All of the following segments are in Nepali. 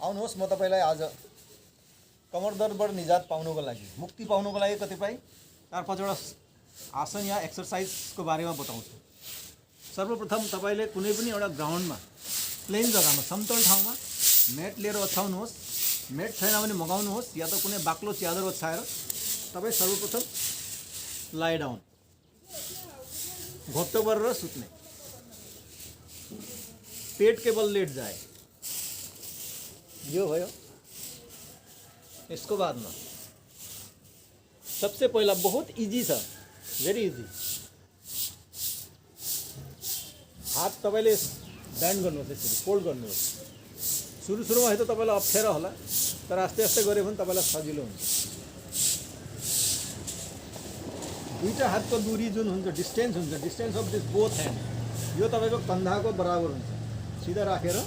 आउनुहोस् म तपाईलाई आज कमर दर्दबाट निजात पाउनुको लागि, मुक्ति पाउनुको लागि कतिपय 4-5 वटा आसन या एक्सरसाइजको बारेमा बताउँछु। सर्वप्रथम तपाईले कुनै पनि एउटा ग्राउन्डमा, प्लेन जग्गामा, समतल ठाउँमा म्याट लिएर ओछ्याउनुहोस्। म्याट छैन भने मगाउनुहोस् या त कुनै बाक्लो च्यादर ओछ्याएर तपाई सर्वप्रथम लाइ डाउन, घोप्टो गरेर सुत्ने, पेट के बल लेट जाए, यो भयो। इसको बाद में सबसे पहला बहुत इजी छ, भेरी इजी। हात तपाईले ब्यान्ड गर्नुहोस्, यसरी फोल्ड गर्नुहोस्। सुरुमा है त तपाईलाई अप्ठ्यारो होला, तर आस्ते आस्ते गरे भने तपाईलाई सजिलो हुन्छ। दुईटा हातको दूरी जुन हुन्छ, डिस्टेन्स हुन्छ, distance of this both hand, यो तपाईको कन्धाको बराबर हुन्छ। सीधा राखेर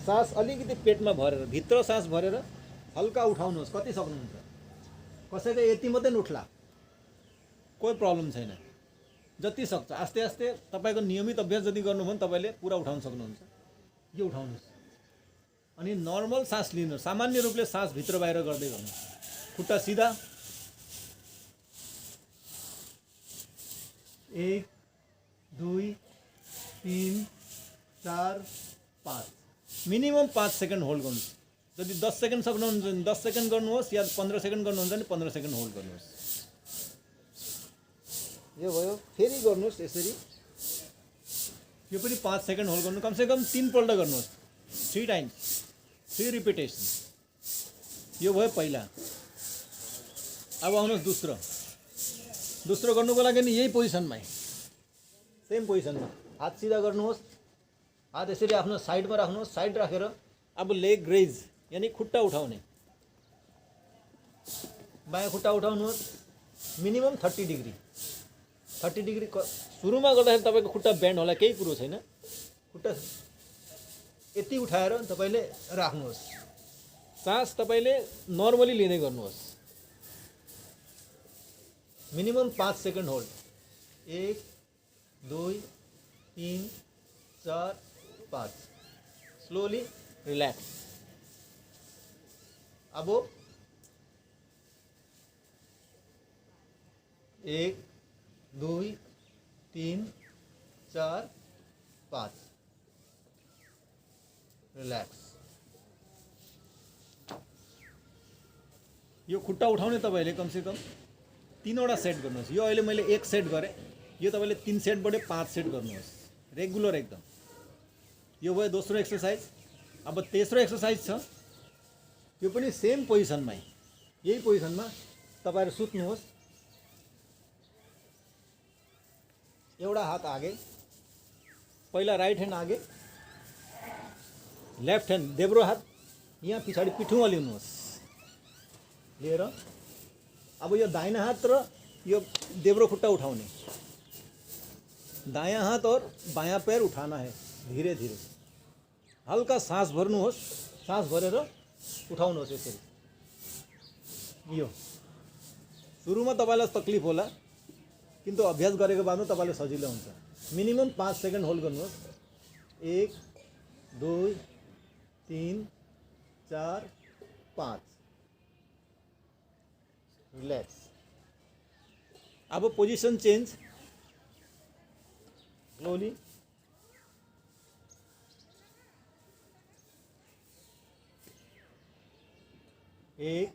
सास अलिकति पेटमा भरेर, भित्र सास भरेर हल्का उठाउनुहोस्। कति सक्नुहुन्छ? कसैको यति मात्रै उठ्ला, कोही प्रब्लम छैन। जति सक्छ आस्ते आस्ते तपाईको नियमित अभ्यास जति गर्नु भने तपाईले पुरा उठाउन सक्नुहुन्छ। यो उठाउनुहोस् अनि नर्मल सास लिनुहोस्। सामान्य रूपले सास भित्र बाहिर गर्दै गर्नुहोस्। खुट्टा सिधा, 1 2 3 4 5, मिनिमम 5 सेकेन्ड होल्ड गर्नुहोस्। यदि 10 सेकेन्ड सक्नुहुन्छ भने 10 सेकेन्ड गर्नुहोस्, या 15 सेकेन्ड गर्नुहुन्छ भने 15 सेकेन्ड होल्ड गर्नुहोस्। यो भयो। फेरि गर्नुहोस् यसरी, यो पनि 5 सेकेन्ड होल्ड गर्नु। कम से कम 3 पल्ट गर्नुहोस्, 3 टाइम्स, 3 रिपिटेसन। यो भयो पहिला। अब आउनुहोस् दोस्रो गर्नुको लागि नि यही पोजिसनमै, सेम पोजिसनमा हात सिधा गर्नुहोस्। हात यसरी आफ्नो साइडमा राख्नुहोस्। साइड राखेर अब लेग रेज यानी खुट्टा उठाउने, बायाँ खुट्टा उठाउनुहोस्। Minimum 30 degree. सुरुमा गर्दाखेरि तपाईको खुट्टा ब्यान्ड होला, केही कुरो छैन। खुट्टा यति उठाएर तपाईले राख्नुहोस्। सास तपाईले नर्मली लिँदै गर्नुहोस्। Minimum 5 second hold. 1 2 3 4 5। Slowly relax. अब 1 2 3 4 5 रिलैक्स। यो खुट्टा उठाउने तपाईले कम से कम 3 वटा सेट गर्नुहोस्। यो अहिले मैले 1 सेट गरेँ, यो तपाईले 3 सेटबाट 5 सेट गर्नुहोस्, रेगुलर एकदम। यो भयो दोस्रो एक्सरसाइज। अब तेस्रो एक्सरसाइज छ, यो पनि सेम पोजिसनमै, यही पोजिसनमा तपाईहरु सुत्नुहोस्। एउटा हात आगे, पहिला राइट ह्यान्ड आगे, लेफ्ट ह्यान्ड देब्रो हात यहाँ पछाडि पिठुमा ल्याउनुहोस्। लिएर अब यो दाहिना हात र यो देब्रो खुट्टा उठाउने, दायां हाथ और बायां पैर उठाना है। धीरे धीरे हल्का सांस भर्नुहोस्। सांस भरेर उठाउनुहोस् यसरी। यो सुरुमा तपाईलाई तकलिफ होला, किन्तु अभ्यास गरेको बादमा तपाईलाई सजिलो हुन्छ। मिनिमम 5 सेकेन्ड होल्ड गर्नुहोस्। 1 2 3 4 5 रिलैक्स। अब पोजीशन चेंज, स्लोली। एक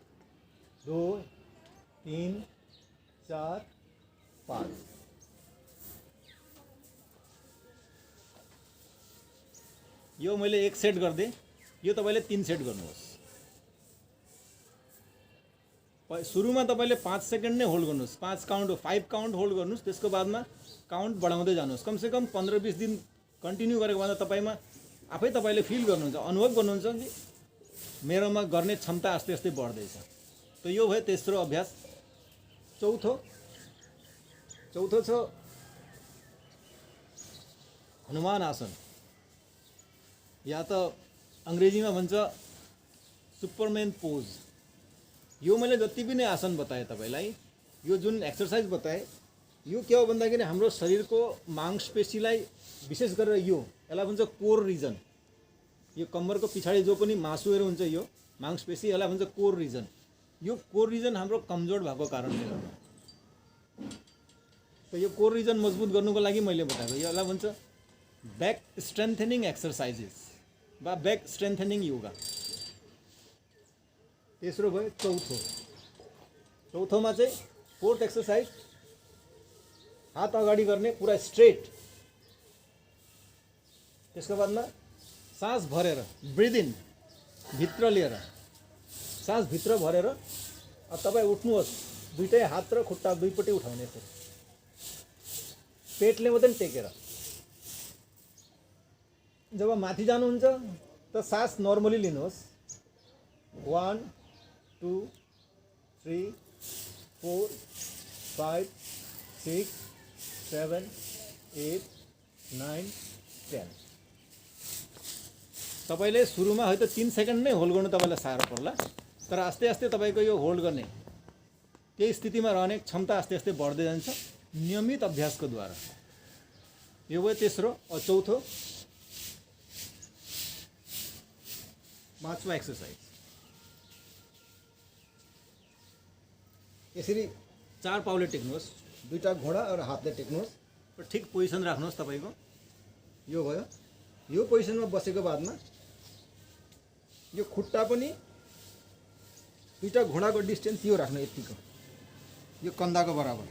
2 3 4 5। यो मैले 1 सेट गर्दै, यो तपाईले 3 सेट गर्नुहोस्। सुरुमा तपाईले 5 सेकेन्ड नै होल्ड गर्नुहोस्। 5 काउन्ट होल्ड गर्नुहोस्। त्यसको बादमा काउन्ट बढाउँदै जानुहोस्। कम से कम 15-20 दिन कन्टिन्यू गरेको बादमा तपाईमा आफै तपाईले फिल गर्नुहुन्छ, अनुभव गर्नुहुन्छ कि मेरोमा गर्ने क्षमता आस्ते आस्ते बढ्दैछ। त यो भयो तेस्रो अभ्यास। चौथो छ हनुमान आसन, या त अंग्रेजीमा भन्छ सुपरमैन पोज। यो मैले जति पनि आसन बताएँ तपाईलाई, यो जुन एक्सरसाइज बताएँ, यो के हो भन्दाखेरि हाम्रो शरीरको मांसपेशीलाई, विशेष गरेर यसलाई भन्छ कोर रिजन, यो कम्मरको पछाडि जो पनि मासुहरू हुन्छ यो मांसपेशी यसलाई भन्छ कोर रिजन। यो कोर रिजन हाम्रो कमजोर भएको कारणले गर्दा। त यो कोर रिजन मजबुत गर्नुको लागि मैले बताएको यसलाई भन्छ बैक स्ट्रेन्थनिङ एक्सरसाइजेस वा बैक स्ट्रेन्थनिङ योगा। तेस्रो भयो चौथोमा चाहिँ फोर्थ एक्सरसाइज हात अगाडि गर्ने पुरा स्ट्रेट। त्यसको बादमा सास भरेर ब्रिथ इन भित्र लिएर सास भित्र भरेर तपाईँ उठ्नुहोस्, दुईटै हात र खुट्टा दुईपट्टि उठाउने छ, पेटले मात्रै टेकेर। जब माथि जानुहुन्छ त सास नर्मली लिनुहोस्, 1 2 3 4 5 6 7 8 9 10। तपाईले सुरुमा है त 3 सेकेन्ड नै होल्ड गर्नु तपाईलाई साह्रो पर्ला, तर आस्ते आस्ते तपाईको यो होल्ड गर्ने त्यही स्थितिमा रहने क्षमता आस्ते आस्ते बढ्दै जान्छ नियमित अभ्यासको द्वारा। यो भयो तेस्रो। चौथो पाँचवा एक्सरसाइज यसरी 4 पाउले टेक्नुहोस्, दुईटा घोडा और हातले टेक्नुहोस् र ठिक पोजिसन राख्नुहोस् तपाईको। यो भयो। यो पोजिसनमा बसेको बादमा यो खुट्टा पनि दुईटा घोडाको डिस्टेन्स यो राख्नु यतिको, यो कन्दाको बराबर,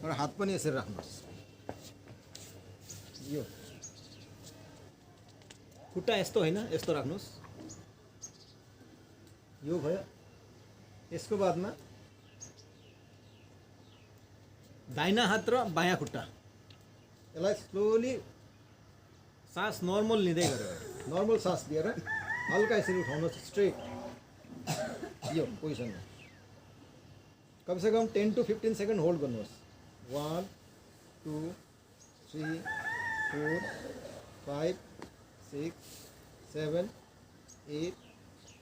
र हात पनि यसरी राख्नुहोस्। यो खुट्टा यस्तो होइन, यस्तो राख्नुहोस्। यो भयो। यसको बादमा दाहिना हात र बायाँ खुट्टा यसलाई स्लोली सास नर्मल लिँदै गरेर नर्मल सास दिएर हल्का यसरी उठाउनुहोस् स्ट्रेट यो पोजिसनमा। कमसेकम 10 to 15 सेकेन्ड होल्ड गर्नुहोस्। 1 2 3 4 5 6 7 8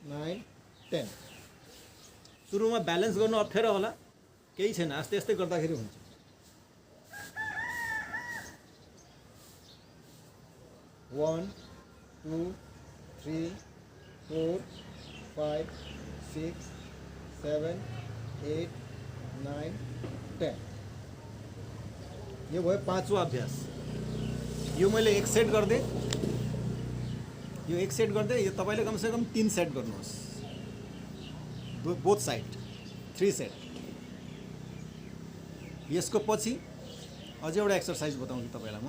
9 10। सुरुमा ब्यालेन्स गर्नु अप्ठ्यारो होला, केही छैन, आस्ते आस्ते गर्दाखेरि हुन्छ। One, 2 3 4 5 6 7 8 9 10। यो भयो पाँचवा अभ्यास। यो मैले एक सेट गर्दै, यो एक सेट गर्दै यो तपाईले कमसेकम 3 सेट गर्नुहोस्, बोथ साइड 3 सेट। यसको पछि अझै एउटा एक्सरसाइज बताउँछु तपाईलाई म।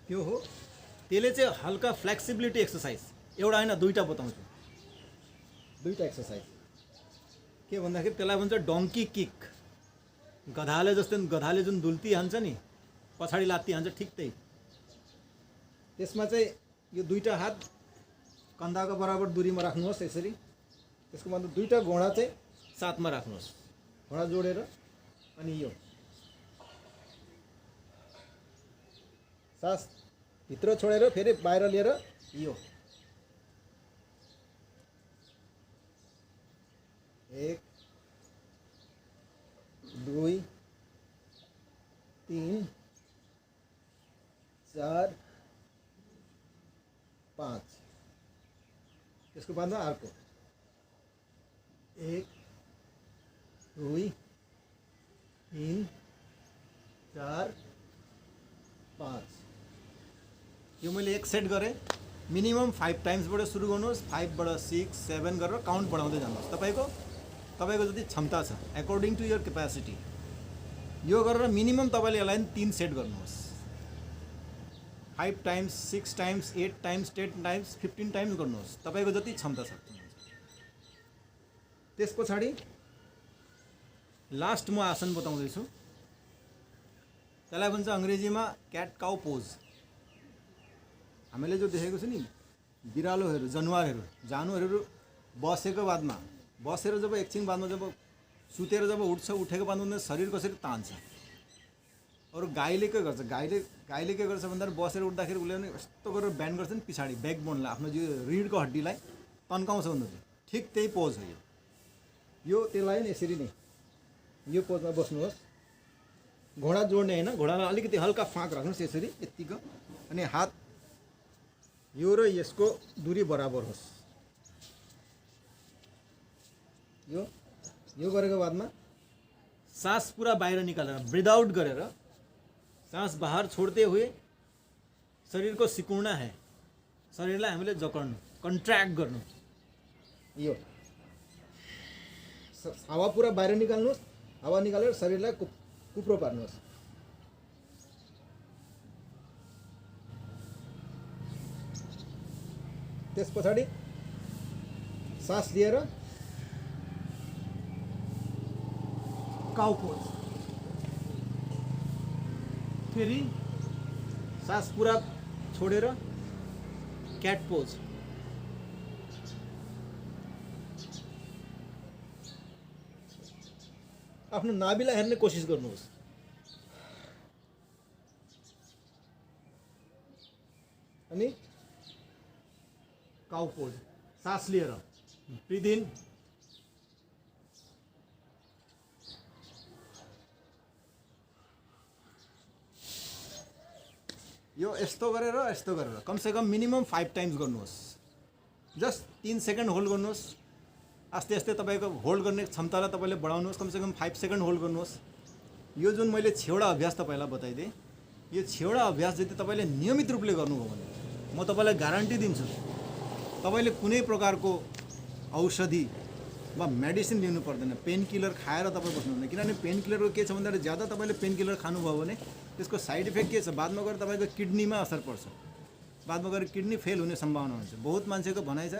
यो हो त्यसले चाहिँ हल्का फ्लेक्सिबिलिटी एक्सरसाइज, एउटा हैन दुईटा बताउँछु, दुईटा एक्सरसाइज। के भन्दाखेरि त्यसलाई भन्छ डङ्की किक। गधाले जस्तै गधाले जुन दुल्ती हान्छ नि, पछाडी लात्ती हान्छ, ठिक त्यही। त्यसमा चाहिँ यो दुईटा हात कन्दाको बराबर दूरीमा राख्नुहोस् यसरी। त्यसको मतलब दुईटा घोडा चाहिँ साथमा राख्नुहोस्, घोडा जोडेर, अनि यो सास भित्र छोडेर फेरि बाहिर लिएर यो 1 2 3 4 5। त्यसको बादमा अर्को 1 2 3 4 5। यो मैले एक सेट गरेँ। मिनिमम 5 टाइम्सबाट सुरु गर्नुहोस्, 5 बाट 6 7 गरेर काउन्ट बढाउँदै जानुहोस्। तपाईको जति क्षमता छ अकॉर्डिङ टु योर क्यापेसिटी यो गरेर मिनिमम तपाईले यसलाई 3 सेट गर्नुहोस्। 5 times 6 times 8 times 10 times 15 times गर्नुहोस्, तपाईको जति क्षमता छ। त्यस पछाडि लास्ट म आसन बताउँदै छु। त्यसलाई भन्छ अंग्रेजीमा क्याट काउ पोज। हामीले जो देखेको छ नि बिरालोहरू, जानुवारहरू बसेको बादमा, बसेर जब एकछिन बादमा जब सुतेर जब उठ्छ, उठेको बादमा शरीर कसरी तान्छ। अरु गाईले के गर्छ, गाईले के गर्छ भन्दा बसेर उठ्दाखेरि उसले पनि यस्तो गरेर ब्यान्ड गर्छ नि पछाडि ब्याकबोनलाई, आफ्नो जो रीढको हड्डीलाई तन्काउँछ भन्नु। ठिक त्यही पोज हो यो। त्यसलाई नि यसरी नै यो पोजमा बस्नुहोस्। घोडा जोड्ने हैन, घोडालाई अलिकति हल्का फाँक राख्नुहोस् यसरी यतिको, अनि हात यो र यसको दूरी बराबर होस्। यो गरेको बादमा सास पूरा बाहिर निकालेर ब्रीथ आउट गरेर सास बाहर छोड्दै हुए शरीर को सिकुड्ना है, शरीरलाई हामीले जकड्नु, कन्ट्र्याक्ट गर्नु। यो हावा पूरा बाहिर निकाल्नुहोस्, हावा निकालेर शरीरलाई कुप्रो पार्नुहोस्। त्यस पछाडि सास लिएर काउ पोज, फेरि सास पूरा छोडेर क्याट पोज। आफ्नो नाभिलाई हेर्ने कोसिस गर्नुहोस्। अनि काउ पोज, सास लिएर ब्रिथ इन, यो यस्तो गरेर कमसेकम मिनिमम 5 टाइम्स गर्नुहोस्। जस्ट 3 सेकेन्ड होल्ड गर्नुहोस्। आस्ते आस्ते तपाईँको होल्ड गर्ने क्षमतालाई तपाईँले बढाउनुहोस्। कमसेकम 5 सेकेन्ड होल्ड गर्नुहोस्। यो जुन मैले 6वटा अभ्यास तपाईँलाई बताइदिएँ, यो 6वटा अभ्यास यदि तपाईँले नियमित रूपले गर्नुभयो भने म तपाईँलाई ग्यारेन्टी दिन्छु तपाईँले कुनै प्रकारको औषधि वा मेडिसिन लिनु पर्दैन। पेन किलर खाएर तपाईँ बस्नुहुन्न, किनभने पेन किलरको के छ भन्दाखेरि ज्यादा तपाईँले पेन किलर खानुभयो भने त्यसको साइड इफेक्ट के छ, बादमा गएर तपाईँको किडनीमा असर पर्छ, बादमा गएर किडनी फेल हुने सम्भावना हुन्छ। बहुत मान्छेको भनाइ छ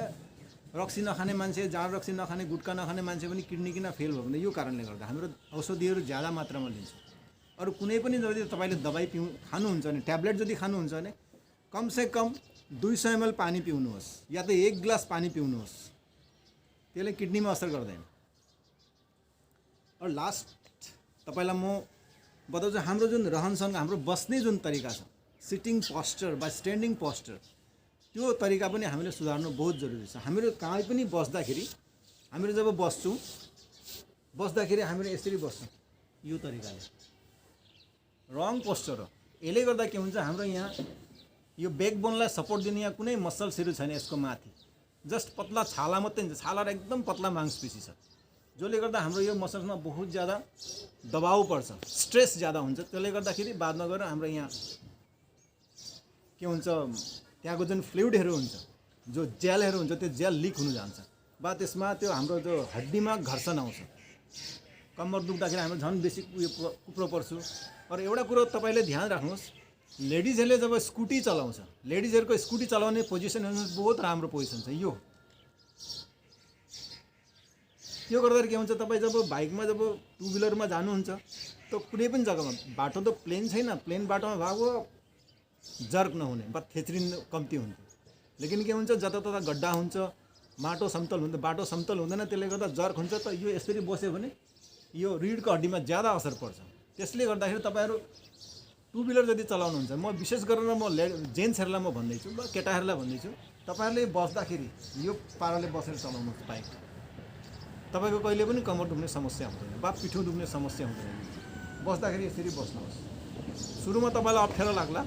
रक्सी नखाने मान्छे, जाँड रक्सी नखाने, गुटखा नखाने मान्छे पनि किडनी किन फेल भयो भने यो कारणले गर्दा हाम्रो औषधिहरू ज्यादा मात्रामा लिन्छौँ। अरू कुनै पनि यदि तपाईँले दबाई खानुहुन्छ भने, ट्याब्लेट यदि खानुहुन्छ भने कमसेकम 200 ml पानी पिउनुहोस् या त 1 ग्लास पानी पिउनुहोस्। त्यसले किडनीमा असर गर्दैन। और लास्ट तपाईँलाई म बताउँछु, हाम्रो जुन रहनसहन, हाम्रो बस्ने जुन तरिका छ, सिटिङ पोस्चर वा स्ट्यान्डिङ पोस्चर, त्यो तरिका पनि हामीले सुधार्नु बहुत जरुरी छ। हामीहरू कहीँ पनि बस्दाखेरि, हामीहरू जब बस्दाखेरि हामीहरू यसरी बस्छौँ, यो तरिकाले रङ पोस्चर हो। यसले गर्दा के हुन्छ, हाम्रो यहाँ यो ब्याकबोनलाई सपोर्ट दिने यहाँ कुनै मसल्सहरू छैन यसको माथि, जस्ट पतला छाला मात्रै हुन्छ। छाला र एकदम पतला मांसपेशी छ, जसले गर्दा हाम्रो यो मसल्समा बहुत ज़्यादा दबाव पर्छ, स्ट्रेस ज़्यादा हुन्छ। त्यसले गर्दाखेरि बादमा गएर हाम्रो यहाँ के हुन्छ, त्यहाँको जुन फ्लुइडहरू हुन्छ, जो जेलहरू हुन्छ, त्यो जेल लिक हुन जान्छ वा त्यसमा त्यो हाम्रो जो हड्डीमा घर्षण आउँछ। कम्मर दुख्दाखेरि हाम्रो झन् बेसी कुप्रो पर्छु। और एउटा कुरो तपाईँले ध्यान राख्नुहोस्, लेडिजहरूले जब स्कुटी चलाउँछ, लेडिजहरूको स्कुटी चलाउने पोजिसन बहुत राम्रो पोजिसन छ। यो गर्दाखेरि के हुन्छ, तपाईँ जब बाइकमा, जब टु व्हिलरमा जानुहुन्छ त कुनै पनि जग्गामा बाटो त प्लेन छैन, प्लेन बाटोमा भएको जर्क नहुने वा थेच्रिन कम्ती हुन्छ। लेकिन के हुन्छ, जतातता गड्डा हुन्छ, बाटो समतल हुँदैन, त्यसले गर्दा जर्क हुन्छ। त यो यसरी बस्यो भने यो रिडको हड्डीमा ज्यादा असर पर्छ। त्यसले गर्दाखेरि तपाईँहरू टु व्हिलर यदि चलाउनुहुन्छ, म विशेष गरेर म जेन्ट्सहरूलाई म भन्दैछु वा केटाहरूलाई भन्दैछु, तपाईँहरूले बस्दाखेरि यो पाराले बसेर चलाउनुहोस् बाइक। तपाईँको कहिले पनि कमर दुख्ने समस्या हुँदैन वा पिठो दुख्ने समस्या हुँदैन। बस्दाखेरि यसरी बस्नुहोस्। सुरुमा तपाईँलाई अप्ठ्यारो लाग्ला,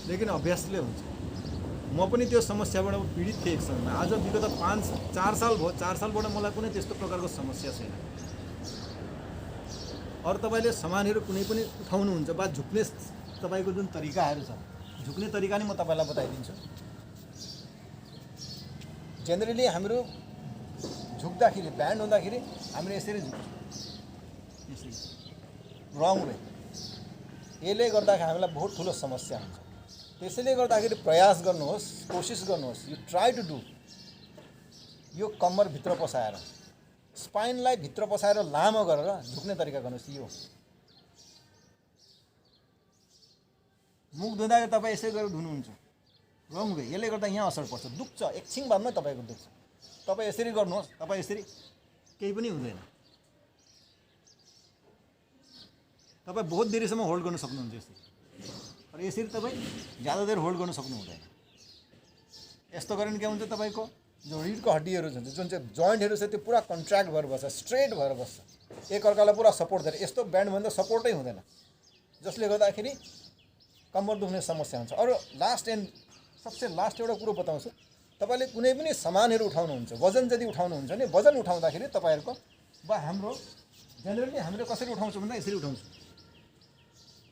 लेकिन अभ्यासले हुन्छ। म पनि त्यो समस्याबाट पीडित थिएँ एक समयमा। आज विगत 4 साल भयो, 4 सालबाट मलाई कुनै त्यस्तो प्रकारको समस्या छैन। और तपाईँले सामानहरू कुनै पनि उठाउनुहुन्छ वा झुक्ने तपाईँको जुन तरिकाहरू छ, झुक्ने तरिका नि म तपाईँलाई बताइदिन्छु। जेनरली हाम्रो झुक्दाखेरि, ब्यान्ड हुँदाखेरि हामीले यसरी झुक्छौँ, यसरी रङ वे। यसले गर्दाखेरि हामीलाई बहुत ठुलो समस्या हुन्छ। त्यसैले गर्दाखेरि प्रयास गर्नुहोस्, कोसिस गर्नुहोस्, यु ट्राई टु डु, यो कम्मर भित्र पसाएर, स्पाइनलाई भित्र पसाएर लामो गरेर झुक्ने तरिका गर्नुहोस्। यो मुख धुँदाखेरि तपाईँ यसै गरेर धुनुहुन्छ, रङ वे। यसले गर्दा यहाँ असर पर्छ, दुख्छ, एकछिन बादमा तपाईँको दुख्छ। तपाईँ यसरी गर्नुहोस्, तपाईँ यसरी केही पनि हुँदैन। तपाईँ बहुत देरीसम्म होल्ड गर्न सक्नुहुन्छ यसरी, तर यसरी तपाईँ ज्यादा देर होल्ड गर्न सक्नु हुँदैन। यस्तो गरेर के हुन्छ, तपाईँको जो रिडको हड्डीहरू हुन्छ, जुन चाहिँ जोइन्टहरू छ, त्यो पुरा कन्ट्र्याक्ट भएर बस्छ, स्ट्रेट भएर बस्छ, एकअर्कालाई पुरा सपोर्ट दिएर। यस्तो ब्यान्डभन्दा सपोर्टै हुँदैन, जसले गर्दाखेरि कम्मर दुख्ने समस्या हुन्छ। अरू लास्ट एन्ड सबसे लास्ट एउटा कुरो बताउँछु, तपाईँले कुनै पनि सामानहरू उठाउनुहुन्छ, वजन यदि उठाउनुहुन्छ भने वजन उठाउँदाखेरि तपाईँहरूको वा हाम्रो जेनरली हामीले कसरी उठाउँछौँ भन्दा यसरी उठाउँछौँ।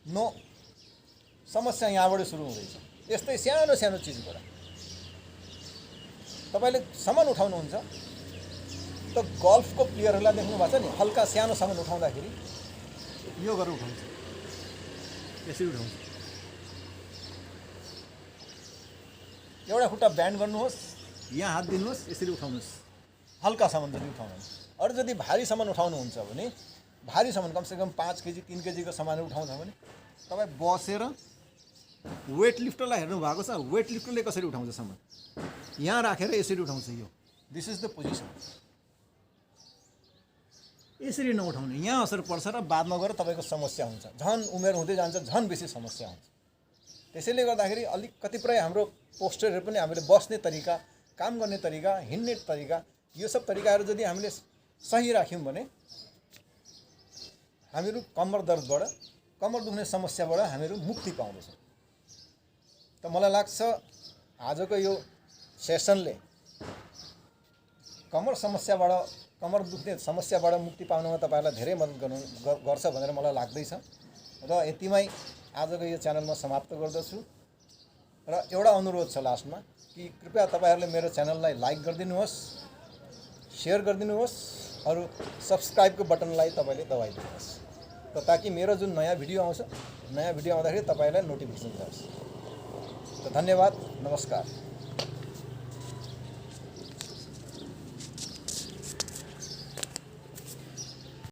नो, समस्या यहाँबाट सुरु हुँदैछ। यस्तै सानो सानो चिजबाट तपाईँले सामान उठाउनुहुन्छ त गल्फको प्लेयरहरूलाई देख्नु भएको छ नि, हल्का सानो सामान उठाउँदाखेरि यो गरेर उठाउँछ, यसरी उठाउँछ। एउटा खुट्टा ब्यान्ड गर्नुहोस्, यहाँ हात दिनुहोस्, यसरी उठाउनुहोस्। हल्का सामान जति उठाउनुहुन्छ। अरू यदि भारी सामान उठाउनुहुन्छ भने, भारी सामान कमसेकम 5 केजी 3 केजीको सामानहरू उठाउँछ भने तपाईँ बसेर वेट लिफ्टरलाई हेर्नु भएको छ, वेट लिफ्टरले कसरी उठाउँछ सामान, यहाँ राखेर यसरी उठाउँछ। यो दिस इज द पोजिसन। यसरी नउठाउने, यहाँ असर पर्छ र बादमा गएर तपाईँको समस्या हुन्छ, झन् उमेर हुँदै जान्छ, झन् बेसी समस्या हुन्छ। त्यसैले गर्दाखेरि अलिक कतिपय हाम्रो पोस्टरहरू पनि हामीले बस्ने तरिका, काम गर्ने तरिका, हिँड्ने तरिका, यो सब तरिकाहरू यदि हामीले सही राख्यौँ भने हामीहरू कम्मर दर्दबाट, कम्मर दुख्ने समस्याबाट हामीहरू मुक्ति पाउँदछौँ। त मलाई लाग्छ आजको यो सेसनले कम्मर दुख्ने समस्याबाट मुक्ति पाउनमा तपाईँहरूलाई धेरै मद्दत गर्छ भनेर मलाई लाग्दैछ। र यतिमै आजको यो च्यानल म समाप्त गर्दछु। र एउटा अनुरोध छ लास्टमा कि कृपया तपाईँहरूले मेरो च्यानललाई लाइक गरिदिनुहोस्, सेयर गरिदिनुहोस्, अरू सब्सक्राइबको बटनलाई तपाईँले दबाइदिनुहोस्, र ताकि मेरो जुन नयाँ भिडियो आउँछ, नयाँ भिडियो आउँदाखेरि तपाईँलाई नोटिफिकेसन जाओस्। त धन्यवाद, नमस्कार।